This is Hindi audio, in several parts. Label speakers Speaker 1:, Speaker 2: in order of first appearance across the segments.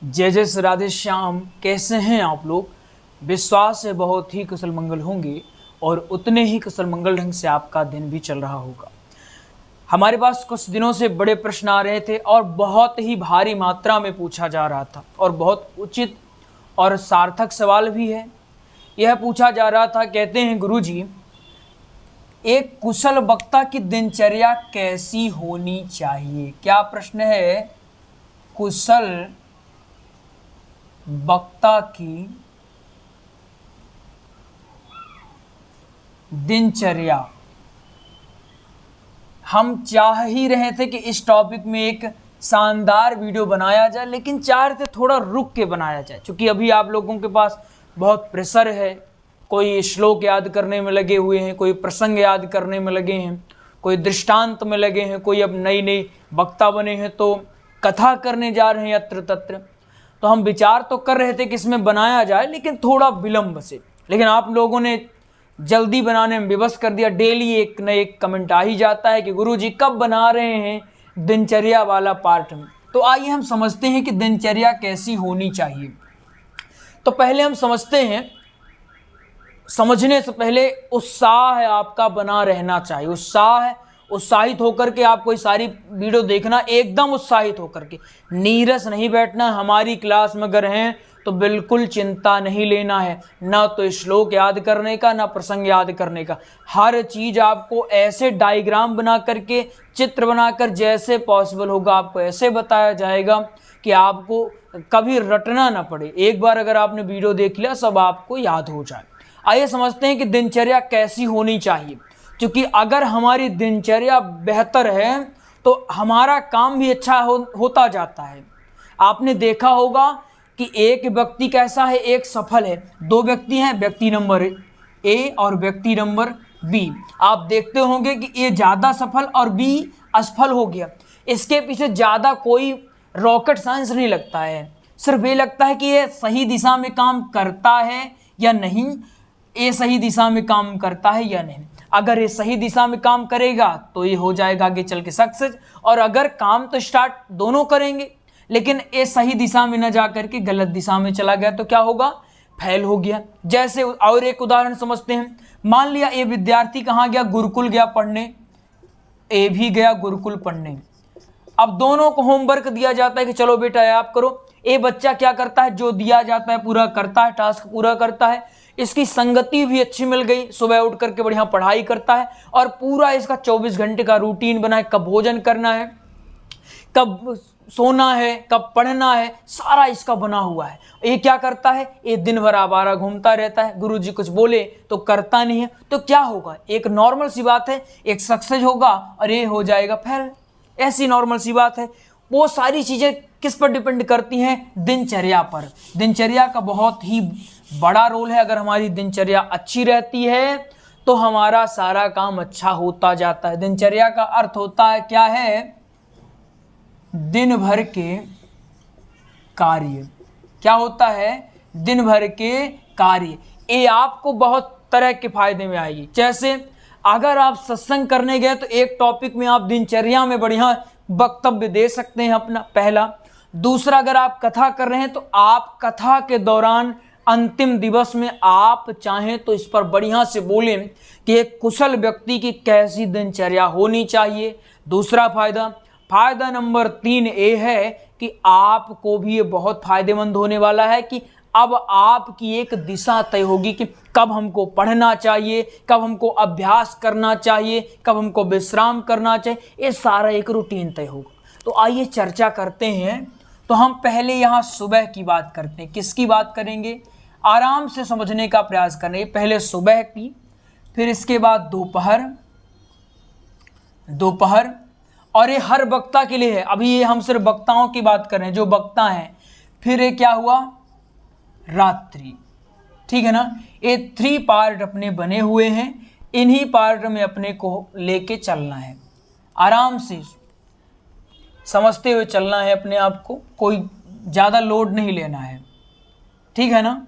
Speaker 1: जय जय श्री राधे श्याम। कैसे हैं आप लोग? विश्वास है बहुत ही कुशल मंगल होंगे और उतने ही कुशल मंगल ढंग से आपका दिन भी चल रहा होगा। हमारे पास कुछ दिनों से बड़े प्रश्न आ रहे थे और बहुत ही भारी मात्रा में पूछा जा रहा था और बहुत उचित और सार्थक सवाल भी है। यह पूछा जा रहा था, कहते हैं गुरुजी, एक कुशल वक्ता की दिनचर्या कैसी होनी चाहिए? क्या प्रश्न है? कुशल वक्ता की दिनचर्या। हम चाह ही रहे थे कि इस टॉपिक में एक शानदार वीडियो बनाया जाए, लेकिन चाह रहे थे थोड़ा रुक के बनाया जाए, क्योंकि अभी आप लोगों के पास बहुत प्रेशर है। कोई श्लोक याद करने में लगे हुए हैं, कोई प्रसंग याद करने में लगे हैं, कोई दृष्टांत में लगे हैं, कोई अब नई नई वक्ता बने हैं तो कथा करने जा रहे हैं यत्र तत्र। तो हम विचार तो कर रहे थे कि इसमें बनाया जाए, लेकिन थोड़ा विलंब से। लेकिन आप लोगों ने जल्दी बनाने में विवश कर दिया। डेली एक न एक कमेंट आ ही जाता है कि गुरुजी कब बना रहे हैं दिनचर्या वाला पार्ट में। तो आइए हम समझते हैं कि दिनचर्या कैसी होनी चाहिए। तो पहले हम समझते हैं, समझने से पहले उत्साह आपका बना रहना चाहिए। उत्साहित होकर के आप कोई सारी वीडियो देखना, एकदम उत्साहित होकर के, नीरस नहीं बैठना। हमारी क्लास में अगर हैं तो बिल्कुल चिंता नहीं लेना है, ना तो श्लोक याद करने का, ना प्रसंग याद करने का। हर चीज़ आपको ऐसे डायग्राम बना करके, चित्र बनाकर, जैसे पॉसिबल होगा आपको ऐसे बताया जाएगा कि आपको कभी रटना ना पड़े। एक बार अगर आपने वीडियो देख लिया, सब आपको याद हो जाए। आइए समझते हैं कि दिनचर्या कैसी होनी चाहिए। क्योंकि अगर हमारी दिनचर्या बेहतर है तो हमारा काम भी अच्छा होता जाता है। आपने देखा होगा कि एक व्यक्ति कैसा है, एक सफल है। दो व्यक्ति हैं, व्यक्ति नंबर ए और व्यक्ति नंबर बी। आप देखते होंगे कि ए ज़्यादा सफल और बी असफल हो गया। इसके पीछे ज़्यादा कोई रॉकेट साइंस नहीं लगता है, सिर्फ ये लगता है कि ये सही दिशा में काम करता है या नहीं, ये सही दिशा में काम करता है या नहीं। अगर ये सही दिशा में काम करेगा तो ये हो जाएगा आगे चल के सक्सेस, और अगर काम तो स्टार्ट दोनों करेंगे लेकिन ये सही दिशा में न जा करके गलत दिशा में चला गया तो क्या होगा? फेल हो गया। जैसे और एक उदाहरण समझते हैं। मान लिया ये विद्यार्थी कहाँ गया? गुरुकुल गया पढ़ने, ए भी गया गुरुकुल पढ़ने। अब दोनों को होमवर्क दिया जाता है कि चलो बेटा आप करो। ये बच्चा क्या करता है? जो दिया जाता है पूरा करता है, टास्क पूरा करता है। इसकी संगति भी अच्छी मिल गई, सुबह उठ करके बढ़िया पढ़ाई करता है और पूरा इसका 24 घंटे का रूटीन बना है। कब भोजन करना है, कब सोना है, कब पढ़ना है, सारा इसका बना हुआ है। ये क्या करता है? ये दिन भर आवारा घूमता रहता है। गुरुजी कुछ बोले तो करता नहीं है। तो क्या होगा? एक नॉर्मल सी बात है, एक सक्सेस होगा और ये हो जाएगा फेल। ऐसी नॉर्मल सी बात है। वो सारी चीज़ें किस पर डिपेंड करती हैं? दिनचर्या पर। दिनचर्या का बहुत ही बड़ा रोल है। अगर हमारी दिनचर्या अच्छी रहती है तो हमारा सारा काम अच्छा होता जाता है। दिनचर्या का अर्थ होता है क्या है? दिन भर के कार्य। क्या होता है? दिन भर के कार्य। ये आपको बहुत तरह के फायदे में आएगी। जैसे अगर आप सत्संग करने गए तो एक टॉपिक में आप दिनचर्या में बढ़िया वक्तव्य दे सकते हैं अपना, पहला। दूसरा, अगर आप कथा कर रहे हैं तो आप कथा के दौरान अंतिम दिवस में आप चाहें तो इस पर बढ़िया से बोलें कि एक कुशल व्यक्ति की कैसी दिनचर्या होनी चाहिए। दूसरा फायदा नंबर 3 ये है कि आपको भी ये बहुत फायदेमंद होने वाला है कि अब आपकी एक दिशा तय होगी कि कब हमको पढ़ना चाहिए, कब हमको अभ्यास करना चाहिए, कब हमको विश्राम करना चाहिए। ये सारा एक रूटीन तय होगा। तो आइए चर्चा करते हैं। तो हम पहले यहाँ सुबह की बात करते हैं। किसकी बात करेंगे? आराम से समझने का प्रयास करेंगे। पहले सुबह की, फिर इसके बाद दोपहर, और ये हर वक्ता के लिए है। अभी ये हम सिर्फ वक्ताओं की बात कर रहे हैं, जो वक्ता हैं। फिर ये क्या हुआ? रात्रि। ठीक है ना? ये 3 पार्ट अपने बने हुए हैं। इन्हीं पार्ट में अपने को लेके चलना है, आराम से समझते हुए चलना है अपने आप को। कोई ज़्यादा लोड नहीं लेना है, ठीक है ना?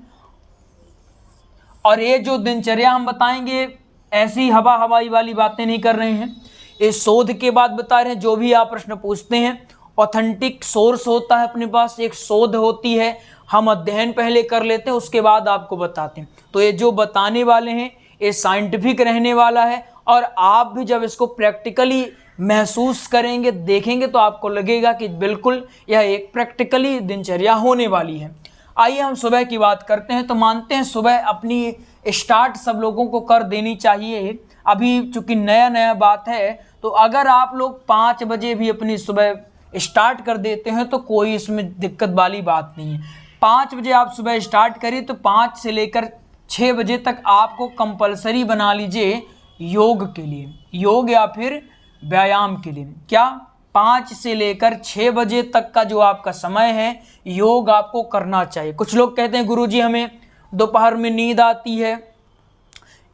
Speaker 1: और ये जो दिनचर्या हम बताएंगे, ऐसी हवाई वाली बातें नहीं कर रहे हैं। ये शोध के बाद बता रहे हैं। जो भी आप प्रश्न पूछते हैं ऑथेंटिक सोर्स होता है अपने पास, एक शोध होती है, हम अध्ययन पहले कर लेते हैं, उसके बाद आपको बताते हैं। तो ये जो बताने वाले हैं ये साइंटिफिक रहने वाला है, और आप भी जब इसको प्रैक्टिकली महसूस करेंगे, देखेंगे, तो आपको लगेगा कि बिल्कुल यह एक प्रैक्टिकली दिनचर्या होने वाली है। आइए हम सुबह की बात करते हैं। तो मानते हैं सुबह अपनी स्टार्ट सब लोगों को कर देनी चाहिए। अभी चूंकि नया नया बात है, तो अगर आप लोग 5 बजे भी अपनी सुबह स्टार्ट कर देते हैं तो कोई इसमें दिक्कत वाली बात नहीं है। 5 बजे आप सुबह स्टार्ट करिए, तो 5 से लेकर 6 बजे तक आपको कंपलसरी बना लीजिए योग के लिए, योग या फिर व्यायाम के लिए। क्या 5 से लेकर 6 बजे तक का जो आपका समय है, योग आपको करना चाहिए। कुछ लोग कहते हैं गुरुजी हमें दोपहर में नींद आती है,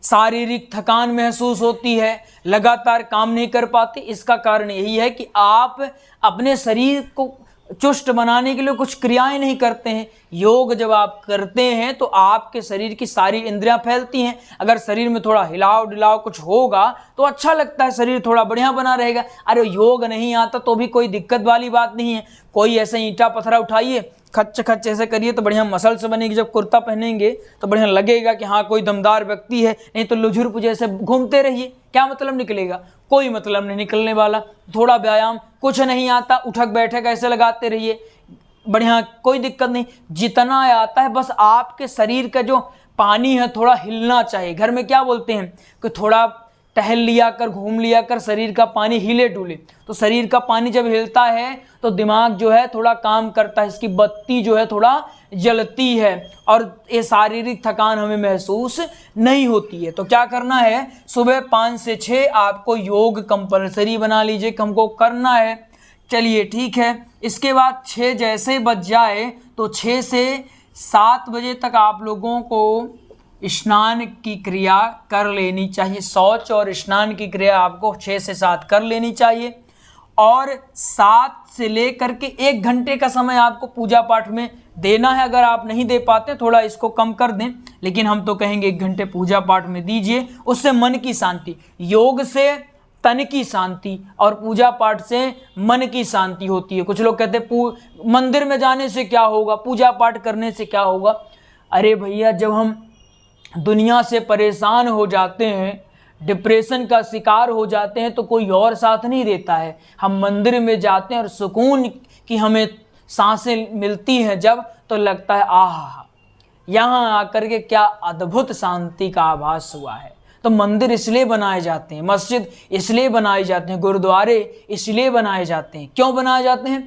Speaker 1: शारीरिक थकान महसूस होती है, लगातार काम नहीं कर पाते। इसका कारण यही है कि आप अपने शरीर को चुस्त बनाने के लिए कुछ क्रियाएं नहीं करते हैं। योग जब आप करते हैं तो आपके शरीर की सारी इंद्रियां फैलती हैं। अगर शरीर में थोड़ा हिलाव डिलाव कुछ होगा तो अच्छा लगता है, शरीर थोड़ा बढ़िया बना रहेगा। अरे योग नहीं आता तो भी कोई दिक्कत वाली बात नहीं है। कोई ऐसे ईंटा पत्थरा उठाइए, खच्च खच्च ऐसे करिए तो बढ़िया मसल्स बनेगी। जब कुर्ता पहनेंगे तो बढ़िया लगेगा कि हाँ कोई दमदार व्यक्ति है, नहीं तो लुझुर पुझे ऐसे घूमते रहिए, क्या मतलब निकलेगा? कोई मतलब नहीं निकलने वाला। थोड़ा व्यायाम, कुछ नहीं आता, उठक बैठक ऐसे लगाते रहिए, बढ़िया, कोई दिक्कत नहीं। जितना आता है बस आपके शरीर का जो पानी है थोड़ा हिलना चाहिए। घर में क्या बोलते हैं कि थोड़ा टहल लिया कर, घूम लिया कर, शरीर का पानी हिले डुले। तो शरीर का पानी जब हिलता है तो दिमाग जो है थोड़ा काम करता है, इसकी बत्ती जो है थोड़ा जलती है, और ये शारीरिक थकान हमें महसूस नहीं होती है। तो क्या करना है, सुबह 5 से 6 आपको योग कंपलसरी बना लीजिए कि हमको करना है। चलिए ठीक है। इसके बाद 6 जैसे बज जाए तो 6 से 7 बजे तक आप लोगों को स्नान की क्रिया कर लेनी चाहिए। शौच और स्नान की क्रिया आपको 6 से 7 कर लेनी चाहिए, और 7 से लेकर के 1 घंटे का समय आपको पूजा पाठ में देना है। अगर आप नहीं दे पाते थोड़ा इसको कम कर दें, लेकिन हम तो कहेंगे 1 घंटे पूजा पाठ में दीजिए। उससे मन की शांति, योग से तन की शांति और पूजा पाठ से मन की शांति होती है। कुछ लोग कहते हैं मंदिर में जाने से क्या होगा, पूजा पाठ करने से क्या होगा। अरे भैया, जब हम दुनिया से परेशान हो जाते हैं, डिप्रेशन का शिकार हो जाते हैं, तो कोई और साथ नहीं देता है। हम मंदिर में जाते हैं और सुकून की हमें सांसें मिलती हैं जब, तो लगता है आहा, यहाँ आकर के क्या अद्भुत शांति का आभास हुआ है। तो मंदिर इसलिए बनाए जाते हैं, मस्जिद इसलिए बनाए जाते हैं, गुरुद्वारे इसलिए बनाए जाते हैं। क्यों बनाए जाते हैं?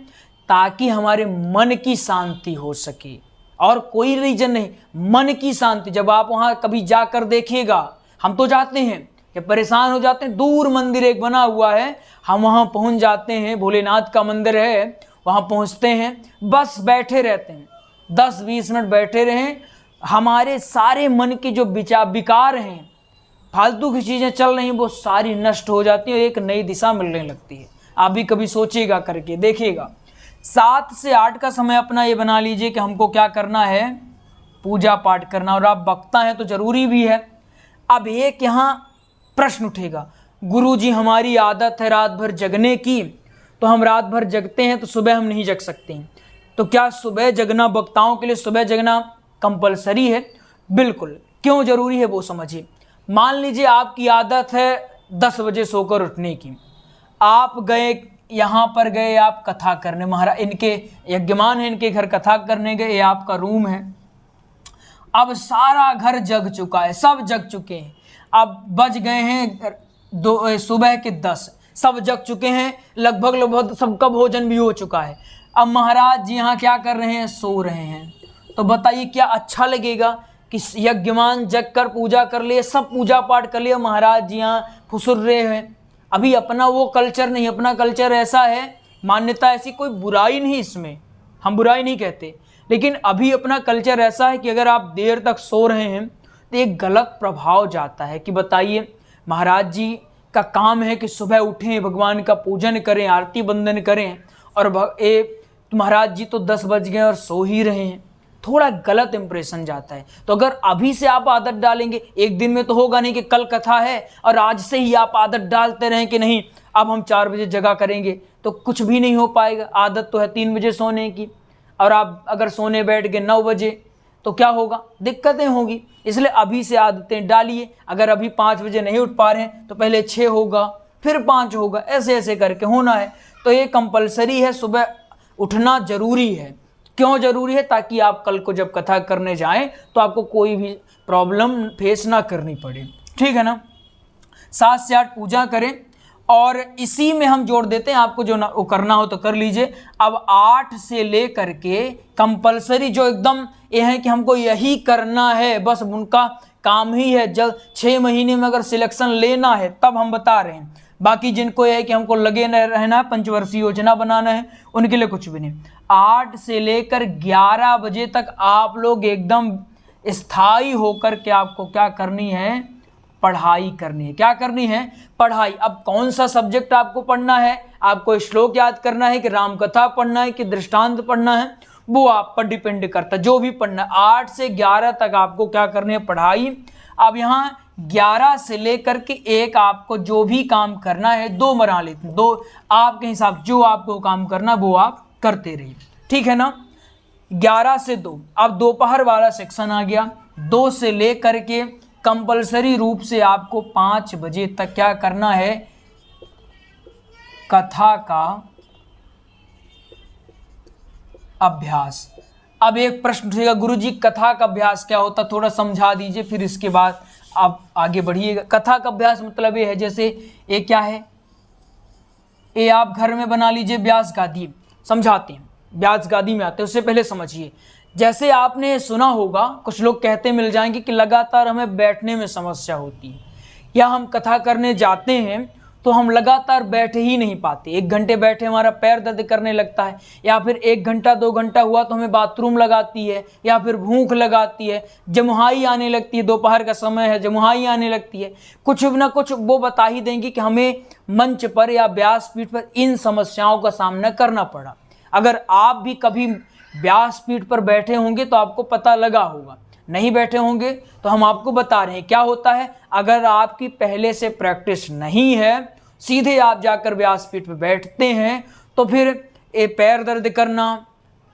Speaker 1: ताकि हमारे मन की शांति हो सके, और कोई रीजन नहीं, मन की शांति। जब आप वहाँ कभी जाकर देखिएगा, हम तो जाते हैं कि परेशान हो जाते हैं, दूर मंदिर एक बना हुआ है, हम वहाँ पहुँच जाते हैं, भोलेनाथ का मंदिर है, वहाँ पहुँचते हैं, बस बैठे रहते हैं, 10-20 मिनट बैठे रहें, हमारे सारे मन की जो विकार हैं, फालतू की चीज़ें चल रही, वो सारी नष्ट हो जाती है और एक नई दिशा मिलने लगती है। आप भी कभी सोचिएगा, करके देखिएगा। 7 से 8 का समय अपना ये बना लीजिए कि हमको क्या करना है, पूजा पाठ करना। और आप वक्ता हैं तो जरूरी भी है। अब एक यहाँ प्रश्न उठेगा, गुरुजी हमारी आदत है रात भर जगने की, तो हम रात भर जगते हैं तो सुबह हम नहीं जग सकते हैं, तो क्या सुबह जगना, वक्ताओं के लिए सुबह जगना कंपलसरी है? बिल्कुल। क्यों जरूरी है वो समझिए। मान लीजिए आपकी आदत है 10 बजे सोकर उठने की, आप गए, यहाँ पर गए आप कथा करने, महाराज इनके यज्ञमान है, इनके घर कथा करने गए, ये आपका रूम है। अब सारा घर जग चुका है, सब जग चुके हैं, अब बज गए हैं सुबह के 10, सब जग चुके हैं, लगभग सबका भोजन भी हो चुका है। अब महाराज जी यहाँ क्या कर रहे हैं, सो रहे हैं। तो बताइए क्या अच्छा लगेगा कि यज्ञमान जग कर पूजा कर लिए, सब पूजा पाठ कर लिया, महाराज जी यहाँ फुसुर रहे हैं। अभी अपना वो कल्चर नहीं, अपना कल्चर ऐसा है, मान्यता ऐसी, कोई बुराई नहीं इसमें, हम बुराई नहीं कहते, लेकिन अभी अपना कल्चर ऐसा है कि अगर आप देर तक सो रहे हैं तो एक गलत प्रभाव जाता है। कि बताइए, महाराज जी का काम है कि सुबह उठें, भगवान का पूजन करें, आरती बंदन करें, और महाराज जी तो 10 बज गए और सो ही रहे हैं, थोड़ा गलत इंप्रेशन जाता है। तो अगर अभी से आप आदत डालेंगे, एक दिन में तो होगा नहीं कि कल कथा है और आज से ही आप आदत डालते रहें कि नहीं अब हम 4 बजे जगा करेंगे, तो कुछ भी नहीं हो पाएगा। आदत तो है 3 बजे सोने की, और आप अगर सोने बैठ गए 9 बजे तो क्या होगा, दिक्कतें होगी। इसलिए अभी से आदतें डालिए। अगर अभी 5 बजे नहीं उठ पा रहे हैं तो पहले 6 होगा, फिर 5 होगा, ऐसे ऐसे करके होना है। तो ये कंपलसरी है, सुबह उठना जरूरी है। क्यों जरूरी है? ताकि आप कल को जब कथा करने जाएं तो आपको कोई भी प्रॉब्लम फेस ना करनी पड़े, ठीक है ना। 7 से 8 पूजा करें, और इसी में हम जोड़ देते हैं, आपको जो वो करना हो तो कर लीजिए। अब 8 से लेकर के कंपलसरी जो एकदम ये है कि हमको यही करना है, बस उनका काम ही है, जल्द 6 महीने में अगर सिलेक्शन लेना है तब हम बता रहे हैं। बाकी जिनको यह है कि हमको लगे रहना है, पंचवर्षीय योजना बनाना है, उनके लिए कुछ भी नहीं। 8 से लेकर 11 बजे तक आप लोग एकदम स्थायी होकर के आपको क्या करनी है, पढ़ाई करनी है। क्या करनी है? पढ़ाई। अब कौन सा सब्जेक्ट आपको पढ़ना है, आपको श्लोक याद करना है कि राम कथा पढ़ना है कि दृष्टांत पढ़ना है, वो आप पर डिपेंड करता है, जो भी पढ़ना है। 8 से 11 तक आपको क्या करनी है, पढ़ाई। अब यहाँ 11 से लेकर के 1 आपको जो भी काम करना है, 2 बना लेते हैं, 2 आपके हिसाब जो आपको काम करना वो आप करते रहिए, ठीक है ना। 11 से 2, अब दोपहर वाला सेक्शन आ गया। 2 से लेकर के कंपलसरी रूप से आपको 5 बजे तक क्या करना है, कथा का अभ्यास। अब एक प्रश्न उठेगा, गुरुजी कथा का अभ्यास क्या होता, थोड़ा समझा दीजिए, फिर इसके बाद आप आगे बढ़िएगा। कथा का अभ्यास मतलब ये है, जैसे ये क्या है, ये आप घर में बना लीजिए व्यास गादी। समझाते हैं, व्यास गादी में आते हैं, उससे पहले समझिए। जैसे आपने सुना होगा, कुछ लोग कहते मिल जाएंगे कि लगातार हमें बैठने में समस्या होती है, या हम कथा करने जाते हैं तो हम लगातार बैठे ही नहीं पाते। 1 घंटे बैठे हमारा पैर दर्द करने लगता है, या फिर 1 घंटा 2 घंटा हुआ तो हमें बाथरूम लगाती है, या फिर भूख लगाती है, जमुहाई आने लगती है, दोपहर का समय है, जमुहाई आने लगती है। कुछ ना कुछ वो बता ही देंगे कि हमें मंच पर या व्यासपीठ पर इन समस्याओं का सामना करना पड़ा। अगर आप भी कभी व्यासपीठ पर बैठे होंगे तो आपको पता लगा होगा, नहीं बैठे होंगे तो हम आपको बता रहे हैं क्या होता है। अगर आपकी पहले से प्रैक्टिस नहीं है, सीधे आप जाकर व्यासपीठ पर बैठते हैं तो फिर ये पैर दर्द करना,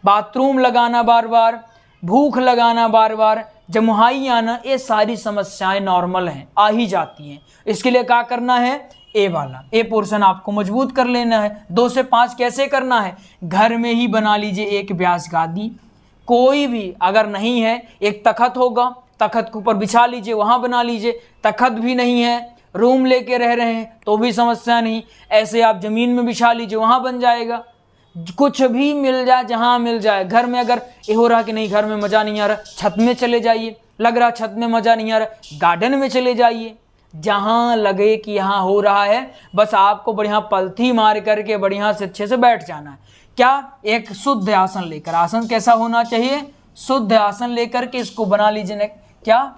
Speaker 1: बाथरूम लगाना बार बार, भूख लगाना बार बार, जमुहाई आना, ये सारी समस्याएं नॉर्मल हैं, आ ही जाती हैं। इसके लिए क्या करना है, ए वाला ए पोर्शन आपको मजबूत कर लेना है। 2 से 5 कैसे करना है, घर में ही बना लीजिए एक व्यास गादी, कोई भी अगर नहीं है, एक तखत होगा, तखत के ऊपर बिछा लीजिए, वहां बना लीजिए। तखत भी नहीं है, रूम लेके रह रहे हैं तो भी समस्या नहीं, ऐसे आप जमीन में बिछा लीजिए, वहां बन जाएगा। कुछ भी मिल जाए, जहां मिल जाए। घर में अगर ये हो रहा कि नहीं घर में मजा नहीं आ रहा, छत में चले जाइए, लग रहा छत में मजा नहीं आ रहा, गार्डन में चले जाइए, जहां लगे कि यहाँ हो रहा है, बस आपको बढ़िया पलथी मार करके बढ़िया से अच्छे से बैठ जाना है। क्या, एक शुद्ध आसन लेकर। आसन कैसा होना चाहिए, शुद्ध आसन लेकर के इसको बना लीजिए। क्या,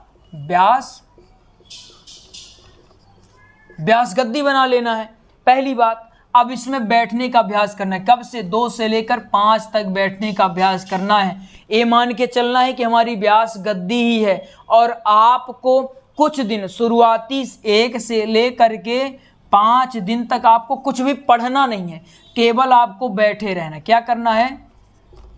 Speaker 1: व्यास गद्दी बना लेना है, पहली बात। अब इसमें बैठने का अभ्यास करना है, कब से, 2 से लेकर 5 तक बैठने का अभ्यास करना है। ये मान के चलना है कि हमारी व्यास गद्दी ही है, और आपको कुछ दिन शुरुआती 1 से लेकर के 5 दिन तक आपको कुछ भी पढ़ना नहीं है, केवल आपको बैठे रहना। क्या करना है,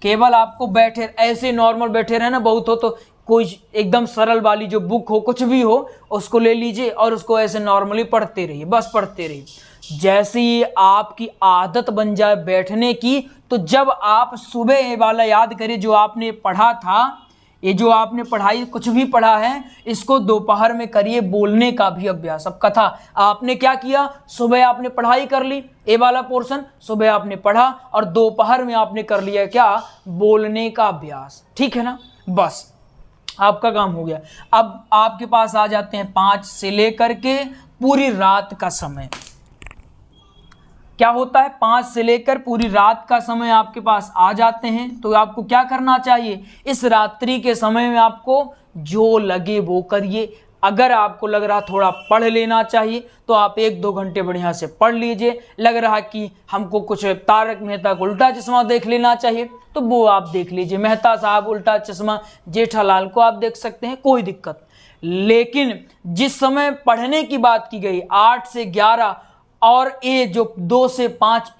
Speaker 1: केवल आपको बैठे, ऐसे नॉर्मल बैठे रहना। बहुत हो तो कोई एकदम सरल वाली जो बुक हो, कुछ भी हो, उसको ले लीजिए और उसको ऐसे नॉर्मली पढ़ते रहिए, बस पढ़ते रहिए। जैसे ही आपकी आदत बन जाए बैठने की, तो जब आप सुबह ये वाला याद करिए जो आपने पढ़ा था, ये जो आपने पढ़ाई कुछ भी पढ़ा है, इसको दोपहर में करिए बोलने का भी अभ्यास। अब कथा आपने क्या किया, सुबह आपने पढ़ाई कर ली, ये वाला पोर्शन सुबह आपने पढ़ा, और दोपहर में आपने कर लिया क्या, बोलने का अभ्यास, ठीक है ना। बस आपका काम हो गया। अब आपके पास आ जाते हैं 5 से लेकर के पूरी रात का समय। क्या होता है, 5 से लेकर पूरी रात का समय आपके पास आ जाते हैं, तो आपको क्या करना चाहिए, इस रात्रि के समय में आपको जो लगे वो करिए। अगर आपको लग रहा थोड़ा पढ़ लेना चाहिए तो आप 1-2 घंटे बढ़िया से पढ़ लीजिए। लग रहा कि हमको कुछ तारक मेहता का उल्टा चश्मा देख लेना चाहिए तो वो आप देख लीजिए, मेहता साहब उल्टा चश्मा, जेठालाल को आप देख सकते हैं, कोई दिक्कत। लेकिन जिस समय पढ़ने की बात की गई 8 से 11, और ये जो 2 से 5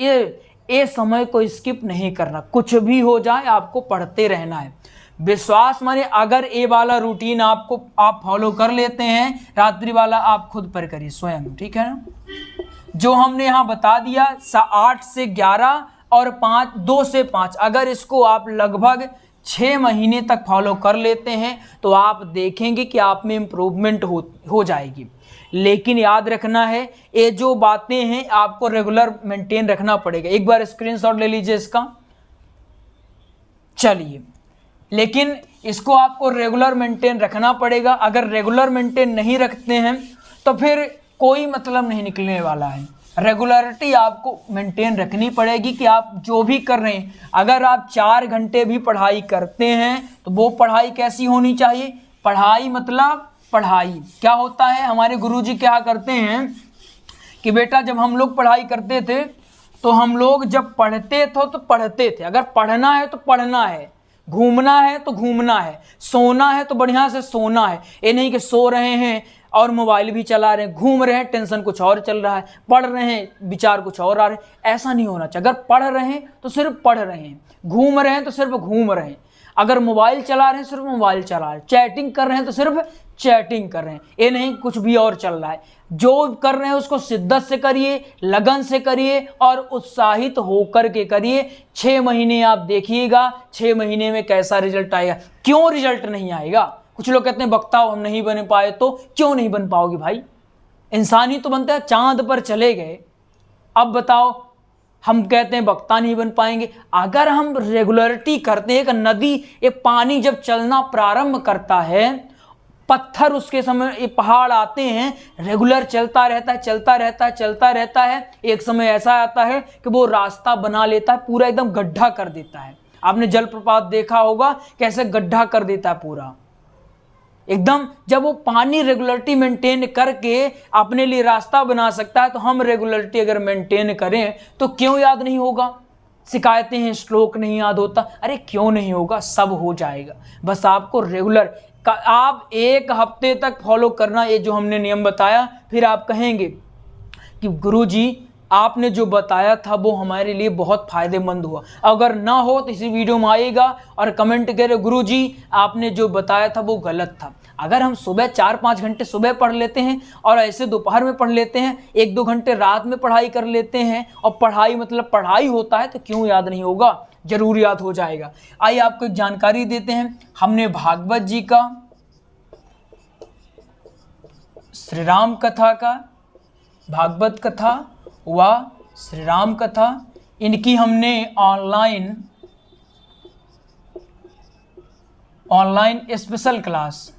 Speaker 1: ये समय को स्किप नहीं करना, कुछ भी हो जाए आपको पढ़ते रहना है। विश्वास माने अगर ये वाला रूटीन आप फॉलो कर लेते हैं, रात्रि वाला आप खुद पर करिए स्वयं, ठीक है ना। जो हमने यहाँ बता दिया 8 से 11 और 2 से 5, अगर इसको आप लगभग 6 महीने तक फॉलो कर लेते हैं तो आप देखेंगे कि आप में इम्प्रूवमेंट हो जाएगी। लेकिन याद रखना है ये जो बातें हैं आपको रेगुलर मेंटेन रखना पड़ेगा। एक बार स्क्रीनशॉट ले लीजिए इसका, चलिए। लेकिन इसको आपको रेगुलर मेंटेन रखना पड़ेगा। अगर रेगुलर मेंटेन नहीं रखते हैं तो फिर कोई मतलब नहीं निकलने वाला है। रेगुलरिटी आपको मेंटेन रखनी पड़ेगी कि आप जो भी कर रहे हैं, अगर आप 4 घंटे भी पढ़ाई करते हैं तो वो पढ़ाई कैसी होनी चाहिए। पढ़ाई मतलब पढ़ाई क्या होता है, हमारे गुरुजी क्या करते हैं कि बेटा जब हम लोग पढ़ाई करते थे तो हम लोग जब पढ़ते थे तो पढ़ते थे, अगर पढ़ना है तो पढ़ना है, घूमना है तो घूमना है, सोना है तो बढ़िया से सोना है। ये नहीं कि सो रहे हैं और मोबाइल भी चला रहे हैं, घूम रहे हैं टेंशन कुछ और चल रहा है, पढ़ रहे हैं विचार कुछ और आ रहे हैं। ऐसा नहीं होना चाहिए। अगर पढ़ रहे हैं तो सिर्फ पढ़ रहे हैं, घूम रहे हैं तो सिर्फ घूम रहे हैं, अगर मोबाइल चला रहे हैं सिर्फ मोबाइल चला रहे हैं, चैटिंग कर रहे हैं तो सिर्फ चैटिंग कर रहे हैं। ये नहीं कुछ भी और चल रहा है। जो कर रहे हैं उसको शिद्दत से करिए, लगन से करिए और उत्साहित होकर के करिए। 6 महीने आप देखिएगा, 6 महीने में कैसा रिजल्ट आएगा। क्यों रिजल्ट नहीं आएगा? कुछ लोग कहते हैं वक्ता हम नहीं बन पाए, तो क्यों नहीं बन पाओगे भाई? इंसान ही तो बनता है, चांद पर चले गए, अब बताओ हम कहते हैं वक्ता नहीं बन पाएंगे। अगर हम रेगुलरिटी करते हैं, एक नदी ये पानी जब चलना प्रारंभ करता है, पत्थर उसके समय ये पहाड़ आते हैं, रेगुलर चलता रहता है, चलता रहता है, चलता रहता है। एक समय ऐसा आता है कि वो रास्ता बना लेता है, पूरा एकदम गड्ढा कर देता है। आपने जलप्रपात देखा होगा कैसे गड्ढा कर देता है पूरा एकदम। जब वो पानी रेगुलरिटी मेंटेन करके अपने लिए रास्ता बना सकता है, तो हम रेगुलरिटी अगर मेंटेन करें तो क्यों याद नहीं होगा? शिकायतें हैं श्लोक नहीं याद होता, अरे क्यों नहीं होगा, सब हो जाएगा। बस आपको रेगुलर आप 1 हफ्ते तक फॉलो करना, ये जो हमने नियम बताया। फिर आप कहेंगे कि गुरुजी आपने जो बताया था वो हमारे लिए बहुत फ़ायदेमंद हुआ। अगर ना हो तो इसी वीडियो में आएगा और कमेंट करे गुरुजी आपने जो बताया था वो गलत था। अगर हम सुबह 4-5 घंटे सुबह पढ़ लेते हैं और ऐसे दोपहर में पढ़ लेते हैं, 1-2 घंटे रात में पढ़ाई कर लेते हैं, और पढ़ाई मतलब पढ़ाई होता है, तो क्यों याद नहीं होगा? जरूर याद हो जाएगा। आइए आपको एक जानकारी देते हैं। हमने भागवत जी का, श्री राम कथा का, भागवत कथा व श्री राम कथा, इनकी हमने ऑनलाइन स्पेशल क्लास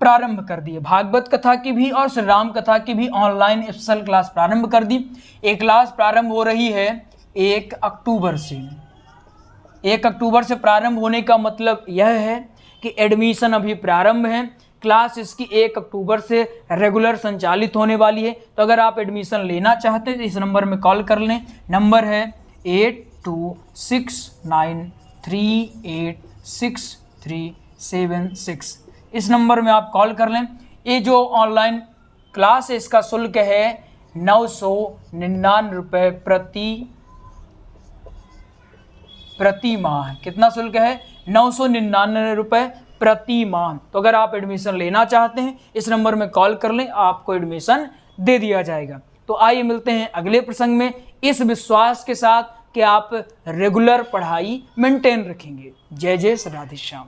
Speaker 1: प्रारंभ कर दी है। भागवत कथा की भी और श्री राम कथा की भी ऑनलाइन स्पेशल क्लास प्रारंभ कर दी। एक क्लास प्रारंभ हो रही है 1 अक्टूबर से। 1 अक्टूबर से प्रारंभ होने का मतलब यह है कि एडमिशन अभी प्रारंभ है। क्लास इसकी 1 अक्टूबर से रेगुलर संचालित होने वाली है। तो अगर आप एडमिशन लेना चाहते हैं तो इस नंबर में कॉल कर लें। नंबर है 8269386376। इस नंबर में आप कॉल कर लें। ये जो ऑनलाइन क्लास है इसका शुल्क है 999 रुपये प्रति माह। कितना शुल्क है? 999 रुपये प्रति माह। तो अगर आप एडमिशन लेना चाहते हैं इस नंबर में कॉल कर लें, आपको एडमिशन दे दिया जाएगा। तो आइए मिलते हैं अगले प्रसंग में, इस विश्वास के साथ कि आप रेगुलर पढ़ाई मेंटेन रखेंगे। जय जय श्री राधे श्याम।